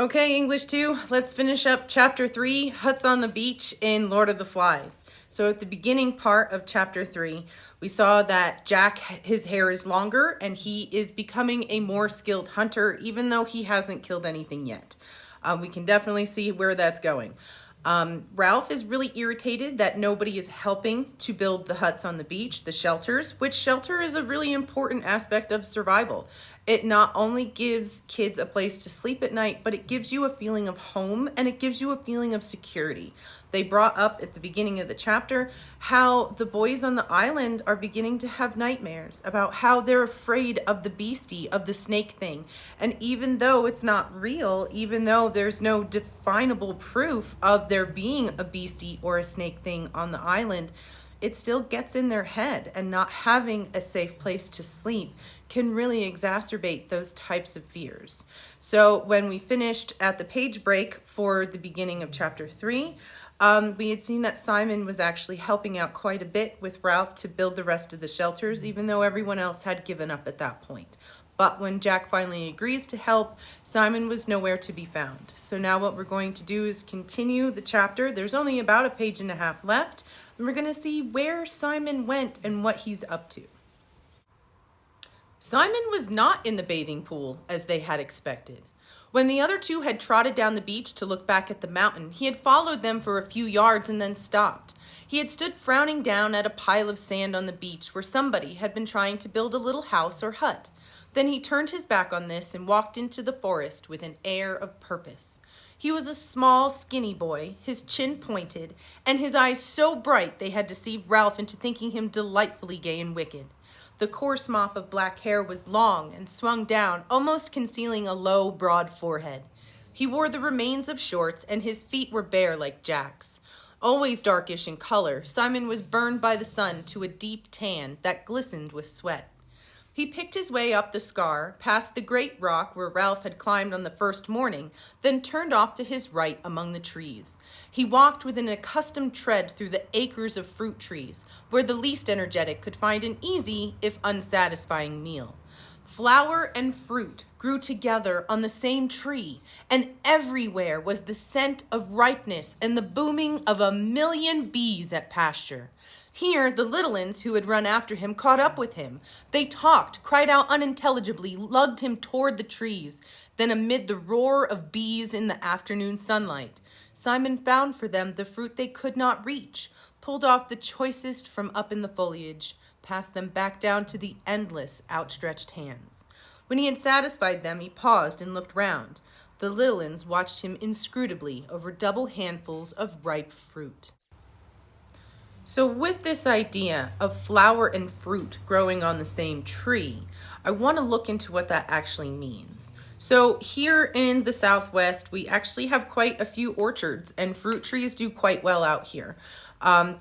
Okay, English 2, let's finish up chapter 3, Huts on the Beach in Lord of the Flies. So at the beginning part of chapter 3, we saw that Jack, his hair is longer and he is becoming a more skilled hunter, even though he hasn't killed anything yet. We can definitely see where that's going. Ralph is really irritated that nobody is helping to build the huts on the beach, the shelters, which shelter is a really important aspect of survival. It not only gives kids a place to sleep at night, but it gives you a feeling of home and it gives you a feeling of security. They brought up at the beginning of the chapter how the boys on the island are beginning to have nightmares about how they're afraid of the beastie, of the snake thing. And even though it's not real, even though there's no definable proof of there being a beastie or a snake thing on the island, it still gets in their head, and not having a safe place to sleep can really exacerbate those types of fears. So when we finished at the page break for the beginning of chapter 3, we had seen that Simon was actually helping out quite a bit with Ralph to build the rest of the shelters, even though everyone else had given up at that point. But when Jack finally agrees to help, Simon was nowhere to be found. So now what we're going to do is continue the chapter. There's only about a page and a half left, and we're going to see where Simon went and what he's up to. Simon was not in the bathing pool as they had expected. When the other two had trotted down the beach to look back at the mountain, he had followed them for a few yards and then stopped. He had stood frowning down at a pile of sand on the beach where somebody had been trying to build a little house or hut. Then he turned his back on this and walked into the forest with an air of purpose. He was a small, skinny boy, his chin pointed, and his eyes so bright they had deceived Ralph into thinking him delightfully gay and wicked. The coarse mop of black hair was long and swung down, almost concealing a low, broad forehead. He wore the remains of shorts, and his feet were bare like Jack's. Always darkish in color, Simon was burned by the sun to a deep tan that glistened with sweat. He picked his way up the scar, past the great rock where Ralph had climbed on the first morning, then turned off to his right among the trees. He walked with an accustomed tread through the acres of fruit trees, where the least energetic could find an easy, if unsatisfying, meal. Flower and fruit grew together on the same tree, and everywhere was the scent of ripeness and the booming of 1,000,000 bees at pasture. Here, the little uns who had run after him caught up with him. They talked, cried out unintelligibly, lugged him toward the trees. Then amid the roar of bees in the afternoon sunlight, Simon found for them the fruit they could not reach, pulled off the choicest from up in the foliage, passed them back down to the endless outstretched hands. When he had satisfied them, he paused and looked round. The little uns watched him inscrutably over double handfuls of ripe fruit. So with this idea of flower and fruit growing on the same tree, I want to look into what that actually means. So here in the Southwest, we actually have quite a few orchards, and fruit trees do quite well out here.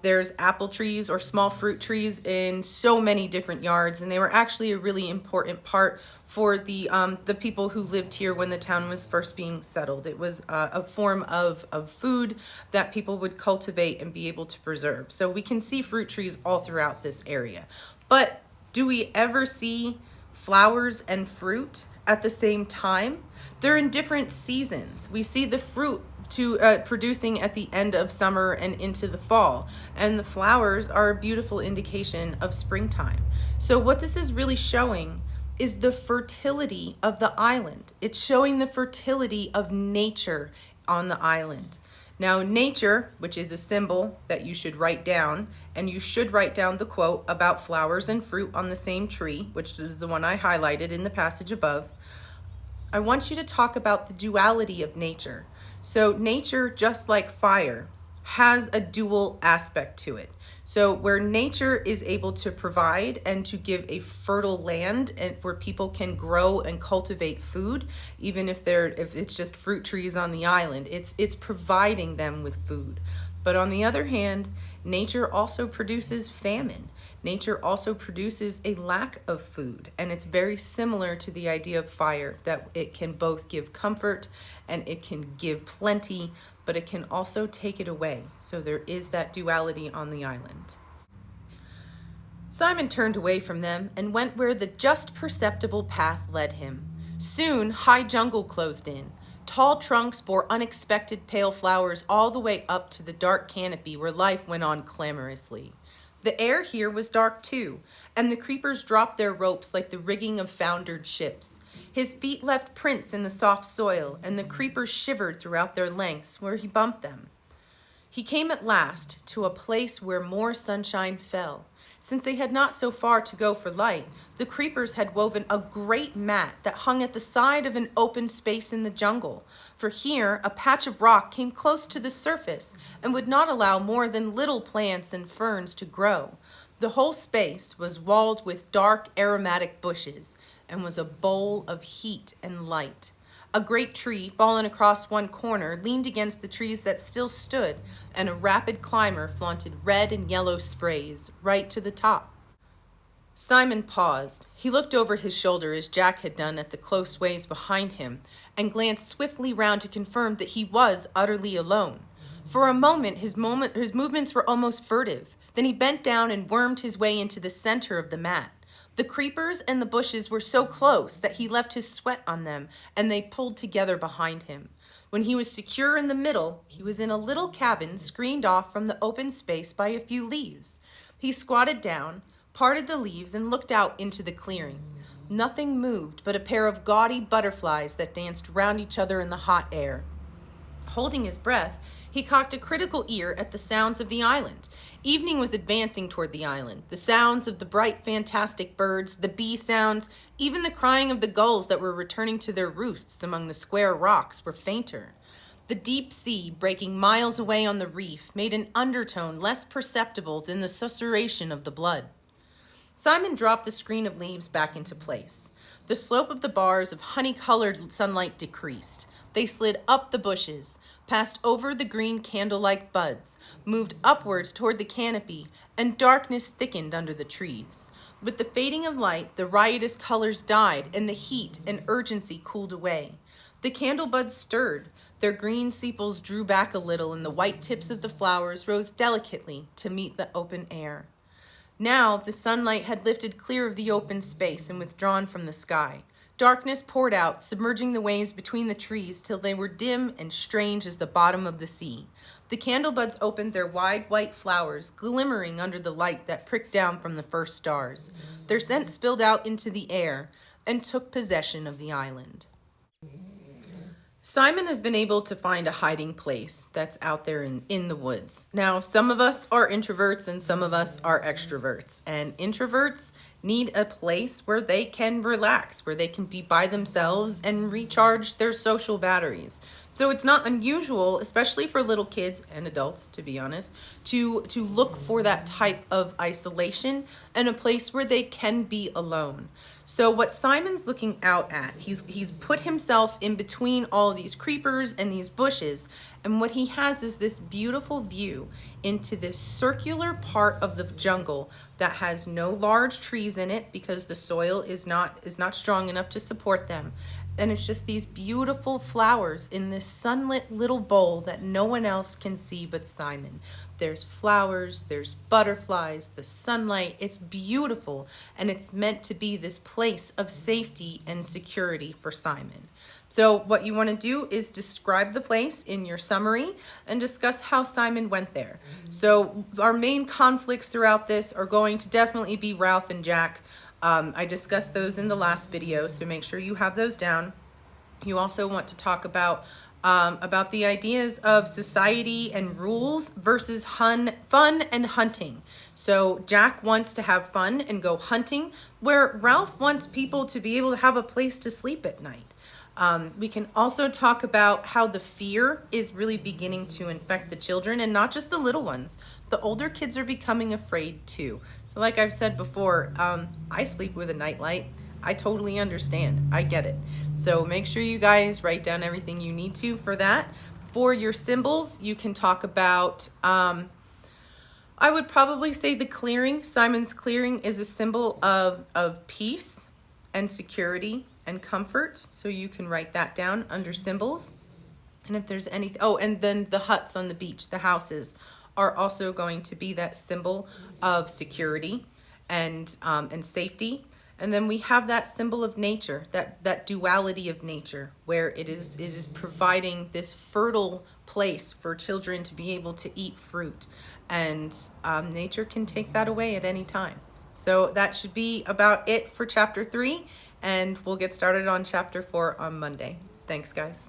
There's apple trees or small fruit trees in so many different yards, and they were actually a really important part for the people who lived here when the town was first being settled. It was a form of food that people would cultivate and be able to preserve. So we can see fruit trees all throughout this area. But do we ever see flowers and fruit at the same time? They're in different seasons. We see the fruit producing at the end of summer and into the fall, and the flowers are a beautiful indication of springtime. So what this is really showing is the fertility of the island. It's showing the fertility of nature on the island. Now, nature, which is a symbol that you should write down, and you should write down the quote about flowers and fruit on the same tree, which is the one I highlighted in the passage above. I want you to talk about the duality of nature. So nature, just like fire, has a dual aspect to it. So where nature is able to provide and to give a fertile land and where people can grow and cultivate food, even if it's just fruit trees on the island, it's providing them with food. But on the other hand, nature also produces famine. Nature also produces a lack of food, and it's very similar to the idea of fire, that it can both give comfort and it can give plenty, but it can also take it away. So there is that duality on the island. Simon turned away from them and went where the just perceptible path led him. Soon, high jungle closed in. Tall trunks bore unexpected pale flowers all the way up to the dark canopy where life went on clamorously. The air here was dark too, and the creepers dropped their ropes like the rigging of foundered ships. His feet left prints in the soft soil, and the creepers shivered throughout their lengths where he bumped them. He came at last to a place where more sunshine fell. Since they had not so far to go for light, the creepers had woven a great mat that hung at the side of an open space in the jungle. For here, a patch of rock came close to the surface and would not allow more than little plants and ferns to grow. The whole space was walled with dark aromatic bushes and was a bowl of heat and light. A great tree, fallen across one corner, leaned against the trees that still stood, and a rapid climber flaunted red and yellow sprays right to the top. Simon paused. He looked over his shoulder as Jack had done at the close ways behind him, and glanced swiftly round to confirm that he was utterly alone. For a moment, his movements were almost furtive. Then he bent down and wormed his way into the center of the mat. The creepers and the bushes were so close that he left his sweat on them, and they pulled together behind him. When he was secure in the middle, he was in a little cabin screened off from the open space by a few leaves. He squatted down, parted the leaves, and looked out into the clearing. Nothing moved but a pair of gaudy butterflies that danced round each other in the hot air. Holding his breath, he cocked a critical ear at the sounds of the island. Evening was advancing toward the island. The sounds of the bright, fantastic birds, the bee sounds, even the crying of the gulls that were returning to their roosts among the square rocks were fainter. The deep sea, breaking miles away on the reef, made an undertone less perceptible than the susurration of the blood. Simon dropped the screen of leaves back into place. The slope of the bars of honey-colored sunlight decreased. They slid up the bushes, passed over the green candle-like buds, moved upwards toward the canopy, and darkness thickened under the trees. With the fading of light, the riotous colors died, and the heat and urgency cooled away. The candle buds stirred. Their green sepals drew back a little, and the white tips of the flowers rose delicately to meet the open air. Now the sunlight had lifted clear of the open space and withdrawn from the sky. Darkness poured out, submerging the waves between the trees till they were dim and strange as the bottom of the sea. The candlebuds opened their wide white flowers, glimmering under the light that pricked down from the first stars. Their scent spilled out into the air and took possession of the island. Simon has been able to find a hiding place that's out there in the woods. Now, some of us are introverts and some of us are extroverts. And introverts need a place where they can relax, where they can be by themselves and recharge their social batteries. So it's not unusual, especially for little kids and adults, to be honest, to look for that type of isolation and a place where they can be alone. So what Simon's looking out at, he's put himself in between all of these creepers and these bushes, and what he has is this beautiful view into this circular part of the jungle that has no large trees in it because the soil is not strong enough to support them. And it's just these beautiful flowers in this sunlit little bowl that no one else can see but Simon. There's flowers, there's butterflies, the sunlight. It's beautiful, and it's meant to be this place of safety and security for Simon. So what you want to do is describe the place in your summary and discuss how Simon went there. So our main conflicts throughout this are going to definitely be Ralph and Jack. I discussed those in the last video, so make sure you have those down. You also want to talk about the ideas of society and rules versus fun and hunting. So Jack wants to have fun and go hunting, where Ralph wants people to be able to have a place to sleep at night. We can also talk about how the fear is really beginning to infect the children, and not just the little ones. The older kids are becoming afraid too. So like I've said before, I sleep with a nightlight. I totally understand. I get it. So make sure you guys write down everything you need to for that. For your symbols, you can talk about, I would probably say the clearing. Simon's clearing is a symbol of peace and security and comfort. So you can write that down under symbols. And if there's anything, oh, and then the huts on the beach, the houses, are also going to be that symbol of security and safety. And then we have that symbol of nature, that duality of nature, where it is providing this fertile place for children to be able to eat fruit. And nature can take that away at any time. So that should be about it for chapter 3. And we'll get started on chapter 4 on Monday. Thanks, guys.